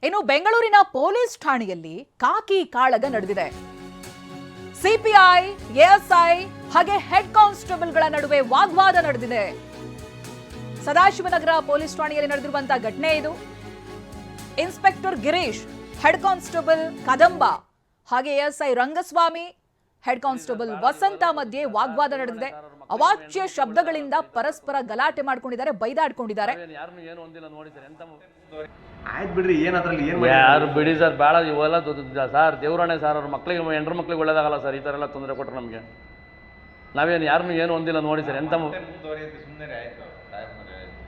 ಇನ್ನು ಬೆಂಗಳೂರಿನ ಪೊಲೀಸ್ ಠಾಣೆಯಲ್ಲಿ ಕಾಕಿ ಕಾಳಗ ನಡೆದಿದೆ. ಸಿಪಿಐ, ಎಎಸ್ಐ ಹಾಗೆ ಹೆಡ್ ಕಾನ್ಸ್ಟೇಬಲ್ಗಳ ನಡುವೆ ವಾಗ್ವಾದ ನಡೆದಿದೆ. ಸದಾಶಿವನಗರ ಪೊಲೀಸ್ ಠಾಣೆಯಲ್ಲಿ ನಡೆದಿರುವಂತಹ ಘಟನೆ ಇದು. Inspector Girish, head constable Kadamba ಹಾಗೆ ಎಎಸ್ಐ ರಂಗಸ್ವಾಮಿ, ಹೆಡ್ ಕಾನ್ಸ್ಟೇಬಲ್ ವಸಂತ ಮಧ್ಯೆ ವಾಗ್ವಾದ ನಡೆದಿದೆ. ಅವಾಚ್ಯ ಶಬ್ದಗಳಿಂದ ಪರಸ್ಪರ ಗಲಾಟೆ ಮಾಡ್ಕೊಂಡಿದ್ದಾರೆ, ಬೈದಾಡ್ಕೊಂಡಿದ್ದಾರೆ. ಆಯ್ತು ಬಿಡ್ರಿ, ಏನಾದ್ರಲ್ಲಿ ಯಾರು ಬಿಡಿ ಸರ್, ಬೇಡ ಇವೆಲ್ಲ ಸರ್. ದೇವರಾಣೆ ಸರ್, ಅವ್ರ ಮಕ್ಳಿಗೆ ಹೆಂಡ್ರ ಮಕ್ಳಿಗೆ ಒಳ್ಳೇದಾಗಲ್ಲ ಸರ್. ಈ ಥರ ಎಲ್ಲ ತೊಂದರೆ ಕೊಟ್ಟರೆ ನಮಗೆ ನಾವೇನು ಯಾರನ್ನು ಏನು ಹೊಂದಿಲ್ಲ ನೋಡಿ ಸರ್. ಎಂತ ಸುಮ್ಮನೆ ಆಯ್ತು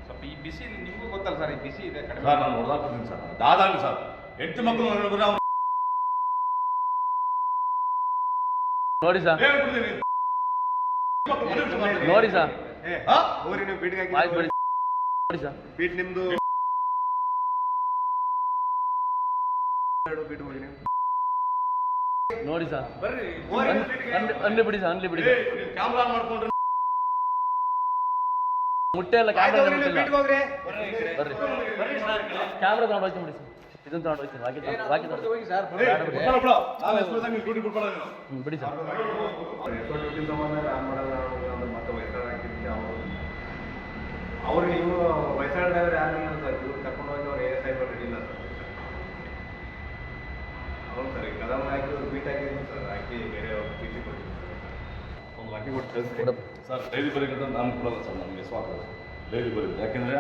ಸ್ವಲ್ಪ ಈ ಬಿಸಿ ನಿಮಗೂ ಗೊತ್ತಲ್ಲ ಸರ್, ಈ ಬಿಸಿ ಇದೆ ಕಡಿಮೆ. ಸರ್ ನಾನು ನೋಡ್ದಾಗ್ತೀನಿ ಸರ್, ದಾದಾಗಲಿ ಸರ್. ಹೆಂಡತಿ ಮಕ್ಕಳು ನೋಡಿ ಸರ್, ನೋಡಿ ಸರ್, ಆಯ್ತು ಬಿಡಿ ನೋಡಿ ಸರ್. ಬೀಟ್ ನಿಮ್ದು ನೋಡಿ ಸರ್, ಅನ್ಲಿ ಬಿಡಿ ಸರ್, ಅನ್ಲಿ ಬಿಡಿ ಸರ್. ಕ್ಯಾಮ್ರಾ ಮಾಡ್ಕೊಂಡ್ರೆ ಮುಟ್ಟೆ ಎಲ್ಲ ಕ್ಯಾಮ್ರಾ ಬರ್ರಿ, ಕ್ಯಾಮ್ರಾ ತಗೊಂಡು ಹೋಗ್ತೀನಿ ಬಿಡಿ ಸರ್. ಇದನ್ನು ತಗೊಂಡು ಹೋಗ್ತೀನಿ, ಬಿಡಿ ಸರ್. ಅವ್ರಿಗೆ ಇವರು ವಯಸ್ಸಾದವ್ರು ಯಾರು ಇಲ್ಲ ಸರ್. ಇವ್ರು ಕರ್ಕೊಂಡು ಹೋಗಿ ಅವ್ರು ಎಎಸ್ಐ ಬರಲಿಲ್ಲ ಸರ್. ಹೌದು ಸರ್, ಈಗ ಕದಮ್ ಹಾಕಿ ಅವ್ರು ಬೀಟ್ ಹಾಕಿದ್ರು ಸರ್, ಹಾಕಿ ಬೇರೆ ಅವ್ರು ಪೀಟಿ ಕೊಟ್ಟಿದ್ರು ಸರ್. ಒಂದು ವಾಕಿ ಕೊಟ್ಟು ಕಳಿಸ್ತೀವಿ ಸರ್. ಡೈಲಿ ಬರೀ ನಾನು ಕೊಡಲ್ಲ ಸರ್, ನಮಗೆ ಸ್ವಾಗತ ಡೈಲಿ ಬರೀ. ಯಾಕೆಂದರೆ